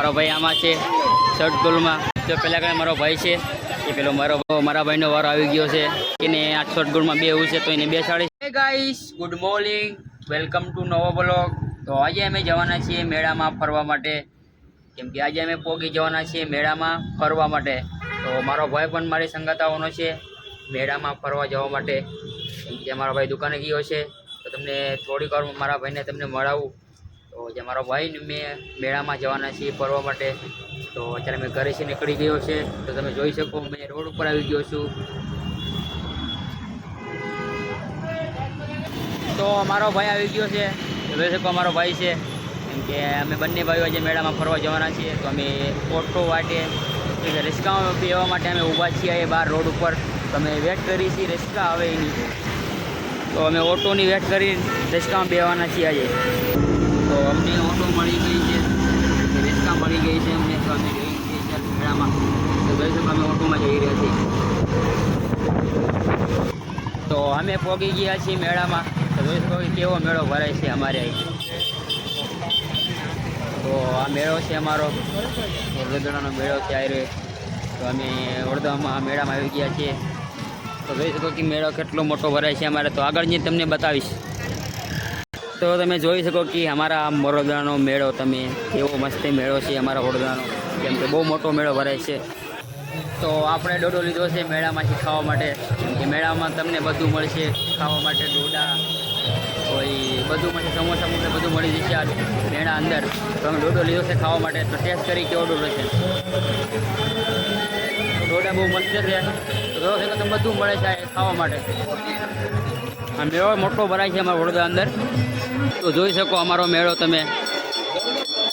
મારો ભાઈ આમાં છે શર્ટ ગોલમાં. તો પહેલાં કાંઈ મારો ભાઈ છે એ પેલો મારા ભાઈનો વારો આવી ગયો છે એને આ શર્ટ ગોલમાં બેવું છે તો એને બેસાડી. હે guys, good morning, welcome to નવો બ્લોગ. તો આજે અમે જવાના છીએ મેળામાં ફરવા માટે, કેમ કે આજે અમે પોગી જવાના છીએ મેળામાં ફરવા માટે. તો મારો ભાઈ પણ મારી સંગાત આવવાનો છે મેળામાં ફરવા જવા માટે, કેમ કે મારો ભાઈ દુકાને ગયો છે. તો તમને થોડીક વાર મારા ભાઈને તમને મળાવું. તો જે મારો ભાઈ મેં મેળામાં જવાના છીએ ફરવા માટે. તો અત્યારે મેં ઘરેથી નીકળી ગયો છે. તો તમે જોઈ શકો મેં રોડ ઉપર આવી ગયો છું. તો મારો ભાઈ આવી ગયો છે, જોઈ શકો મારો ભાઈ છે, કેમ કે અમે બંને ભાઈઓ આજે મેળામાં ફરવા જવાના છીએ. તો અમે ઓટો વાટે રિસ્કામાં બેવા માટે અમે ઊભા છીએ એ બહાર રોડ ઉપર. તો અમે વેટ કરી છીએ રિસ્કા આવે એની. તો અમે ઓટોની વેટ કરી રિસ્કામાં બેવાના છીએ આજે. તો અમને ઓટો મળી ગઈ છે, રિસ્કા મળી ગઈ છે અમને. તો અમે જઈ છીએ મેળામાં. તો જોઈ શકો અમે ઓટોમાં જઈ રહ્યા છીએ. તો અમે પહોંચી ગયા છીએ મેળામાં. તો જોઈ શકો કેવો મેળો ભરાય છે અમારે અહીં. તો આ મેળો છે અમારો વડોદરાનો મેળો છે આ રહ્યો. તો અમે વડોદરામાં મેળામાં આવી ગયા છીએ. તો જોઈ શકો કે મેળો કેટલો મોટો ભરાય છે અમારે. તો આગળ જઈને તમને બતાવીશ. તો તમે જોઈ શકો કે અમારા વડોદરાનો મેળો, તમે એવો મસ્ત મેળો છે અમારા વડોદરાનો, કેમ કે બહુ મોટો મેળો ભરાય છે. તો આપણે ડોડો લીધો છે મેળામાંથી ખાવા માટે, કેમ કે મેળામાં તમને બધું મળશે ખાવા માટે. ડોડા કોઈ બધું મળશે, સમોસા મોટા બધું મળી જશે આ મેળા અંદર. તો અમે ડોડો લીધો છે ખાવા માટે. તો ટેસ્ટ કરી કેવો ડોડો છે. ડોડા બહુ મસ્ત છે. તો જોઈ શકો તમે બધું મળે છે ખાવા માટે. આ મેળો મોટો ભરાય છે અમારા વડોદરા અંદર. તો જોઈ શકો અમારો મેળો તમે,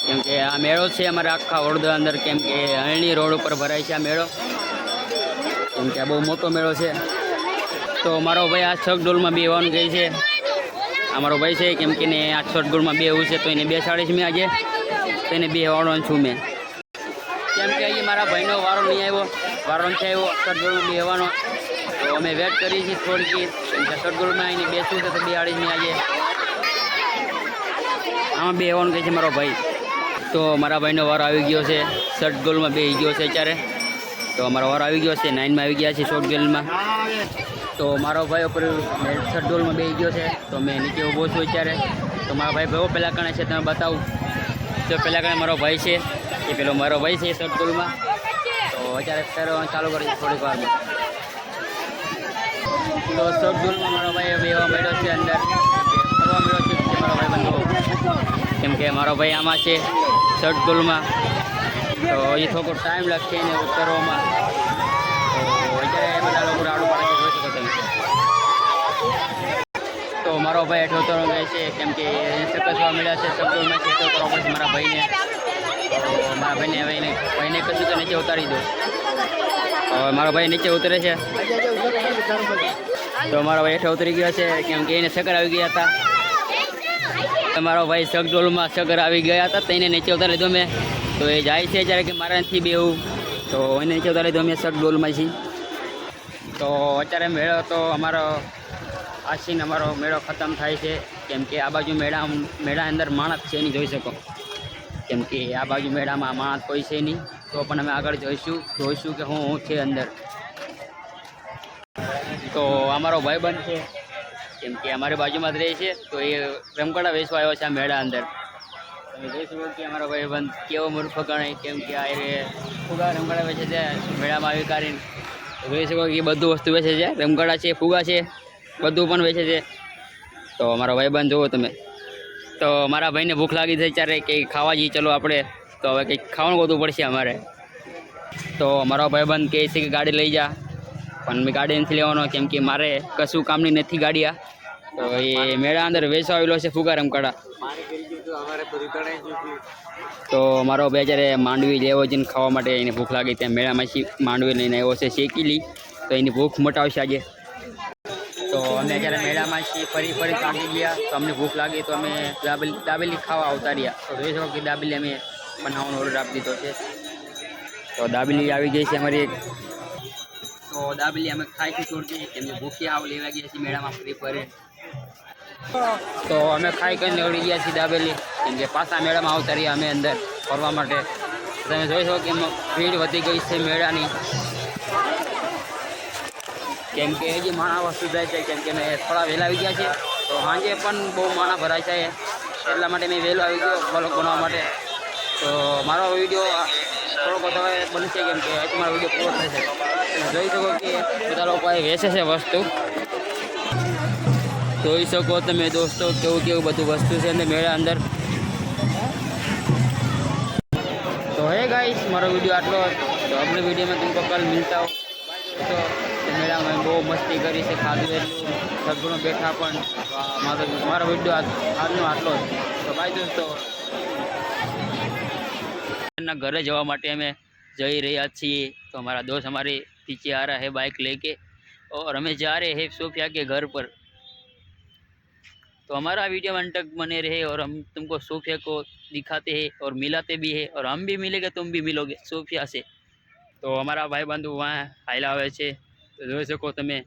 કેમ કે આ મેળો છે અમારા આખા વડોદરા અંદર, કેમ કે અરણી રોડ ઉપર ભરાય છે આ મેળો, કેમ કે આ બહુ મોટો મેળો છે. તો મારો ભાઈ આ છક ડોલમાં બેવાનું કહે છે. અમારો ભાઈ છે, કેમ કે એને આ છક ડોલમાં બેવું છે. તો એને બેસાડીશ મેં આજે. તો એને બેવાનો છું મેં, કેમ કે આજે મારા ભાઈનો વારો નહીં આવ્યો, વારો નથી આવ્યો છક ડોલમાં બેવાનો. તો અમે વેટ કરી છીએ થોડીક, કેમ કે છક ડોલમાં એને બેસવું છે. તો બેસાડીશ મેં આજે. આમાં બેવાનું કહે છે મારો ભાઈ. તો મારા ભાઈનો વારો આવી ગયો છે, શર્ટ ગોલમાં બેસી ગયો છે અત્યારે. તો અમારો વારો આવી ગયો છે, 9માં આવી ગયા છે શોર્ટ ગોલમાં. તો મારો ભાઈ ઉપર શર્ટ ગોલમાં બેસી ગયો છે. તો મેં નીચે ઊભો છું અત્યારે. તો મારા ભાઈ બહુ પહેલાં કણે છે તમે બતાવું. તો પહેલાં કણે મારો ભાઈ છે, એ પેલો મારો ભાઈ છે શર્ટ ગોલમાં. તો અત્યારે ફેરવાનું ચાલુ કરે છે થોડીક વારમાં. તો શર્ટ ગોલમાં મારો ભાઈ બેવા મળ્યો છે અંદર, ફરવા મળ્યો છે મારો ભાઈ બંધો, કેમ કે મારો ભાઈ આમાં છે શર્ટ ગોલમાં. તો એ થોડો ટાઈમ લાગશે એને ઉતરવામાં. તો અત્યારે બધા લોકો રાડું પાડે છે, જોઈ શકો તમે. તો મારો ભાઈ હેઠો ઉતરવા ગયો છે, કેમ કે સકસવા મળ્યા છે શર્ટ ગોલમાં છે. તો ઉતરવા પડશે મારા ભાઈને. તો મારા ભાઈને હવે ભાઈને કશું તો નીચે ઉતારી દો. હવે મારો ભાઈ નીચે ઉતરે છે. તો મારો ભાઈ હેઠો ઉતરી ગયો છે, કેમ કે એને ચક્કર આવી ગયા હતા. મારો ભાઈ શકડોલમાં ચક્કર આવી ગયા હતા, તો એને નીચે ઉતારી લીધો મેં. તો એ જાય છે જ્યારે કે મારા નથી બેવું. તો એને નીચે ઉતારી લીધો મેં શકડોલમાં છીએ. તો અત્યારે મેળો તો અમારો આસીને અમારો મેળો ખતમ થાય છે, કેમ કે આ બાજુ મેળા અંદર માણસ છે નહીં, જોઈ શકો. કેમ કે આ બાજુ મેળામાં માણસ કોઈ છે નહીં. તો પણ અમે આગળ જોઈશું કે હું છે અંદર. તો અમારો ભાઈબંધ છે, કેમ કે અમારી બાજુમાં જ રહે છે. તો એ રમકડા વેચવા આવ્યો છે આ મેળા અંદર. તમે જોઈ શકો કે અમારો ભાઈબંધ કેવો મૂર્ખ ગણાય, કેમ કે આ ફુગા રમકડા વેચે છે મેળામાં આવી કરીને. જોઈ શકો કે બધું વસ્તુ વેચે છે, રમકડા છે, ફુગા છે, બધું પણ વેચે છે. તો અમારો ભાઈબંધ જુઓ તમે. તો મારા ભાઈને ભૂખ લાગી છે ત્યારે કંઈ ખાવા જઈએ ચલો આપણે. તો હવે કંઈક ખાવાનું ગોતવું પડશે અમારે. તો મારો ભાઈબંધ કહે છે કે ગાડી લઈ જા, પણ મેં ગાડી નથી લેવાનો, કેમ કે મારે કશું કામની નથી ગાડી આ. તો એ મેળા અંદર વેચવા આવેલો છે ફુગા રમકડા. તો મારો ભાઈ જ્યારે માંડવી લેવો જઈને ખાવા માટે એને ભૂખ લાગી, ત્યાં મેળામાં માંડવી લઈને આવ્યો છે શેકીલી. તો એની ભૂખ મટાવશે આજે. તો અમે જ્યારે મેળામાં ફરી થાકી ગયા. તો અમને ભૂખ લાગી, તો અમે દાબેલી ખાવા આવતા રહ્યા. તો જોઈ શકો કે દાબેલી અમે બનાવવાનો ઓર્ડર આપી દીધો છે. તો દાબેલી આવી ગઈ છે અમારી એક. તો દાબેલી અમે ખાઈશું છોડી, કેમ કે ભૂખ્યા આવ લેવા ગયા છીએ મેળામાં ફરી. તો અમે ખાઈ કરીને નીકળી ગયા છીએ દાબેલી, કેમ કે પાછા મેળામાં આવતા રહ્યા અમે અંદર ફરવા માટે. તમે જોઈ શકો કે ભીડ વધી ગઈ છે મેળાની, કેમ કે હજી માણા વસ્તુ જાય છે, કેમ કે મેં થોડા વહેલા આવી ગયા છે તો સાંજે પણ બહુ માણા ભરાય છે, એટલા માટે મેં વહેલો આવી ગયો બ્લોગ બનાવવા માટે. તો મારો વિડીયો થોડોક હવે બનશે, કેમ કે હજી મારો વિડીયો પૂરો થશે. તમે જોઈ શકો કે બધા લોકો વેચે છે વસ્તુ, જોઈ શકો તમે દોસ્તો કેવું કેવું બધું વસ્તુ છે અંદર મેળા અંદર. तो है गाइस मारो वीडियो आटलो, तो अपने वीडियो में तुमको कल मिलता हो. तो मेरा मैं बहुत मस्ती करी से खाधु एटलू सगुणो बैठा पण मारो वीडियो આજનો આટલો જ. તો ભાઈ દોસ્તો ना घरे जवा माटे हमें जई रहा છીએ. तो हमारा दोस्त हमारे पीछे आ रहा है बाइक लेके और हमें जा रहे हैं सोफिया के घर पर. तो हमारा वीडियो अंत तक बने रहे और हम तुमको सोफिया को दिखाते हैं और मिलाते भी है, और हम भी मिलेंगे तुम भी मिलोगे सोफिया से. तो हमारा भाई बंधु वहाँ हाइला आवे छे, तो જોઈ શકો તમે.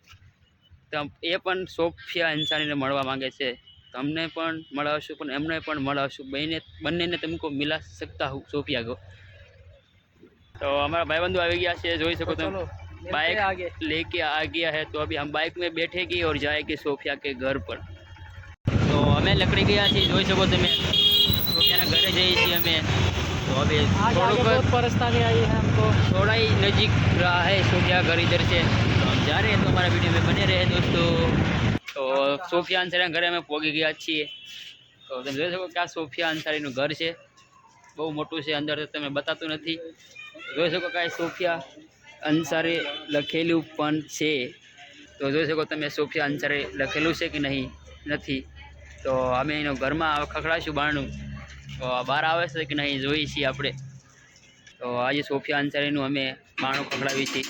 તો એ પણ સોફિયા અંસારીને મળવા માંગે છે, તો અમને પણ મળાવશું પણ એમને પણ મળાવશું, બંનેને तुमको मिला सकता हूँ सोफिया को. तो हमारा भाई बंधु आ गया है, જોઈ શકો તમે बाइक लेके आ गया है. तो अभी हम बाइक में बैठेगी और जाएगी सोफिया के घर पर. तो અમે લકડી ગયા છીએ, જોઈ શકો તમે સોફિયાના ઘરે જઈએ છીએ અમે. तो अभी बहुत परेशानी आई है हमको, थोड़ा ही नज़दीक रहा है सोफिया घर इधर से. तो हम जा रहे हैं, तो हमारा वीडियो में बने रहे दोस्तों. तो सोफिया अंसारी घरे અમે પહોંચી ગયા છીએ. તો તમે જોઈ શકો કે આ સોફિયા અંસારીનું ઘર છે, બહુ મોટું છે, અંદર તમે બતાતું નથી. જોઈ શકો કે સોફિયા અંસારી લખેલું પણ છે. તો જોઈ શકો તમે સોફિયા અંસારી લખેલું છે કે નહીં નથી. તો અમે એનો ઘરમાં ખખડાશું બારણું, તો બહાર આવે છે કે નહીં જોઈએ છીએ આપણે. તો આજે સોફિયા અંસારીનું અમે બારણું ખખડાવીએ છીએ.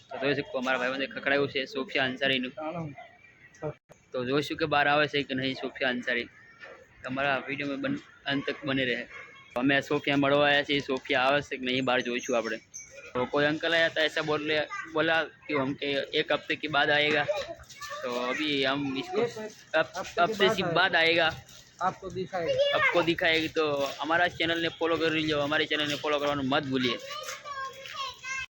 તો જોઈ શકો અમારા ભાઈબંધે ખખડાવ્યું છે સોફિયા અંસારીનું. તો જોઈશું કે બહાર આવે છે કે નહીં સોફિયા અંસારી. તમારા વિડીયોમાં અંત તક બને રહે. અમે सोफिया મળવા आया છીએ, सोफिया આવે છે કે નહીં બહાર જોઈશું આપણે. तो कोई अंकल आया था ऐसा बोला कि हम के 1 हफ्ते के बाद आएगा. तो अभी हम इसको हफ्ते से बाद आएगा, आपको दिखाएगी. तो हमारा चैनल ने फॉलो कर लीजिए, हमारे चैनल ने फॉलो करवाना मत भूलिए.